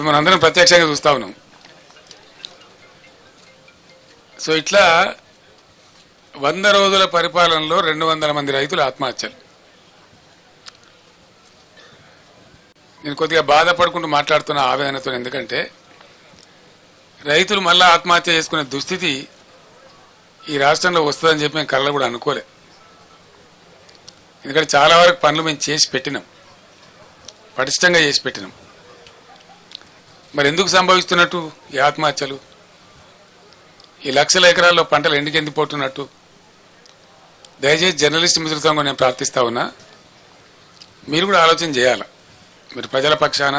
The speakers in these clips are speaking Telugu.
మనందరం ప్రత్యక్షంగా చూస్తా ఉన్నాం. సో ఇట్లా 100 రోజుల పరిపాలనలో 200 మంది రైతులు ఆత్మహత్యలు. నేను కొద్దిగా బాధపడుకుంటూ మాట్లాడుతున్న ఆవేదనతో, ఎందుకంటే రైతులు మళ్ళీ ఆత్మహత్య చేసుకునే దుస్థితి ఈ రాష్ట్రంలో వస్తుందని చెప్పి మేము కళ్ళ కూడా అనుకోలే. ఎందుకంటే చాలా వరకు పనులు మేము చేసి పెట్టినాం, పటిష్టంగా చేసి పెట్టినాం. మరి ఎందుకు సంభవిస్తున్నట్టు ఈ ఆత్మహత్యలు? ఈ లక్షల ఎకరాల్లో పంటలు ఎండిపోతున్నట్టు? దయచేసి జర్నలిస్ట్ మిత్రులతో నేను ప్రార్థిస్తా ఉన్నా, మీరు కూడా ఆలోచన చేయాలి. మీరు ప్రజల పక్షాన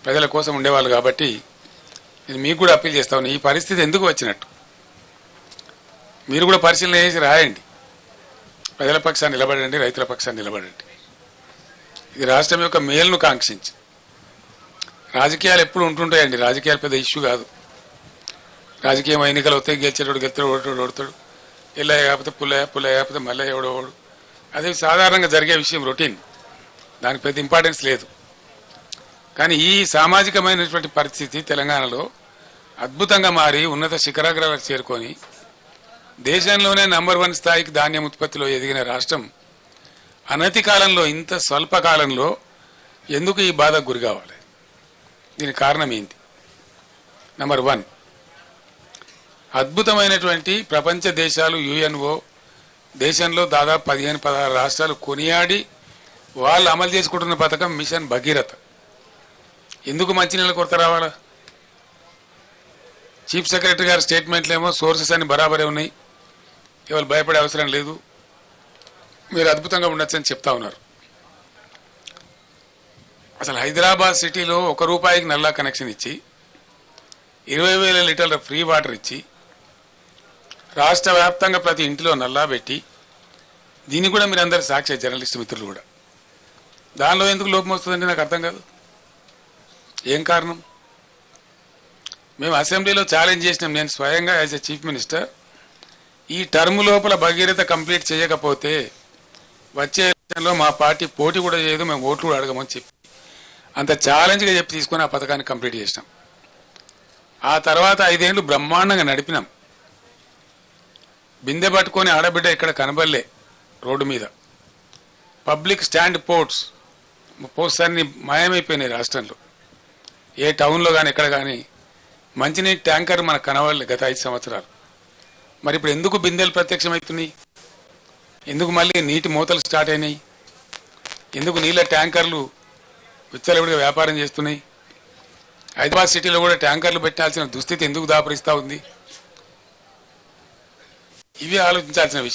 ప్రజల కోసం ఉండేవాళ్ళు కాబట్టి నేను మీకు కూడా అప్పీల్ చేస్తా ఉన్నా, ఈ పరిస్థితి ఎందుకు వచ్చినట్టు మీరు కూడా పరిశీలన చేసి రాయండి. ప్రజల పక్షాన్ని నిలబడండి, రైతుల పక్షాన్ని నిలబడండి. ఇది రాష్ట్రం యొక్క మేలును కాంక్షించి. రాజకీయాలు ఎప్పుడు ఉంటుంటాయండి, రాజకీయాలు పెద్ద ఇష్యూ కాదు. రాజకీయం ఎన్నికలు వస్తే గెలిచేటోడు గెలుతాడు, ఓడతాడు, ఎల్లయ్య కాకపోతే పుల్లయ్య కాకపోతే మళ్ళీ ఎవడోడు. అది సాధారణంగా జరిగే విషయం, రొటీన్, దానికి పెద్ద ఇంపార్టెన్స్ లేదు. కానీ ఈ సామాజికమైనటువంటి పరిస్థితి తెలంగాణలో అద్భుతంగా మారి ఉన్నత శిఖరాగ్రాలకు చేరుకొని దేశంలోనే నంబర్ 1 స్థాయికి ధాన్యం ఉత్పత్తిలో ఎదిగిన రాష్ట్రం అనతి కాలంలో, ఇంత స్వల్ప కాలంలో ఎందుకు ఈ బాధకు గురి కావాలి? దీనికి కారణం ఏంటి? నంబర్ 1, అద్భుతమైనటువంటి ప్రపంచ దేశాలు, యుఎన్ఓ దేశంలో దాదాపు 15-16 రాష్ట్రాలు కొనియాడి వాళ్ళు అమలు చేసుకుంటున్న పథకం మిషన్ భగీరథ. ఎందుకు మంచినీళ్ళ కొరత రావాలా? చీఫ్ సెక్రటరీ గారి స్టేట్మెంట్లు ఏమో సోర్సెస్ అన్ని బరాబరే ఉన్నాయి, ఎవరు భయపడే అవసరం లేదు, మీరు అద్భుతంగా ఉండొచ్చని చెప్తా ఉన్నారు. అసలు హైదరాబాద్ సిటీలో ₹1 నల్లా కనెక్షన్ ఇచ్చి 20,000 లీటర్ల ఫ్రీ వాటర్ ఇచ్చి రాష్ట్ర వ్యాప్తంగా ప్రతి ఇంటిలో నల్లా పెట్టి, దీన్ని కూడా మీరు అందరు సాక్షి, జర్నలిస్ట్ మిత్రులు కూడా. దానిలో ఎందుకు లోపం వస్తుందంటే నాకు అర్థం కాదు. ఏం కారణం? మేము అసెంబ్లీలో ఛాలెంజ్ చేసినాం, నేను స్వయంగా యాజ్ ఎ చీఫ్ మినిస్టర్, ఈ టర్మ్ లోపల భగీరథ కంప్లీట్ చేయకపోతే వచ్చే ఎలక్షన్లో మా పార్టీ పోటీ కూడా చేయదు, మేము ఓట్లు కూడా అడగమని చెప్పి అంత ఛాలెంజ్గా చెప్పి తీసుకొని ఆ పథకాన్ని కంప్లీట్ చేసినాం. ఆ తర్వాత 5 ఏళ్ళు బ్రహ్మాండంగా నడిపినాం. బిందె పట్టుకొని ఆడబిడ్డ ఇక్కడ కనబడలే రోడ్డు మీద. పబ్లిక్ స్టాండ్ పోస్ట్స్ అన్ని మాయమైపోయినాయి రాష్ట్రంలో. ఏ టౌన్లో కానీ ఎక్కడ కానీ మంచినీటి ట్యాంకర్ మనకు కనబడలే గత 5 సంవత్సరాలు. మరి ఇప్పుడు ఎందుకు బిందెలు ప్రత్యక్షమవుతున్నాయి? ఎందుకు మళ్ళీ నీటి మూతలు స్టార్ట్ అయినాయి? ఎందుకు నీళ్ళ ట్యాంకర్లు విచ్చలవిడిగా వ్యాపారం చేస్తున్నాయి? హైదరాబాద్ సిటీలో కూడా ట్యాంకర్లు పెట్టాల్సిన దుస్థితి ఎందుకు దాపరిస్తూ ఉంది? ఇవి ఆలోచించాల్సిన విషయం.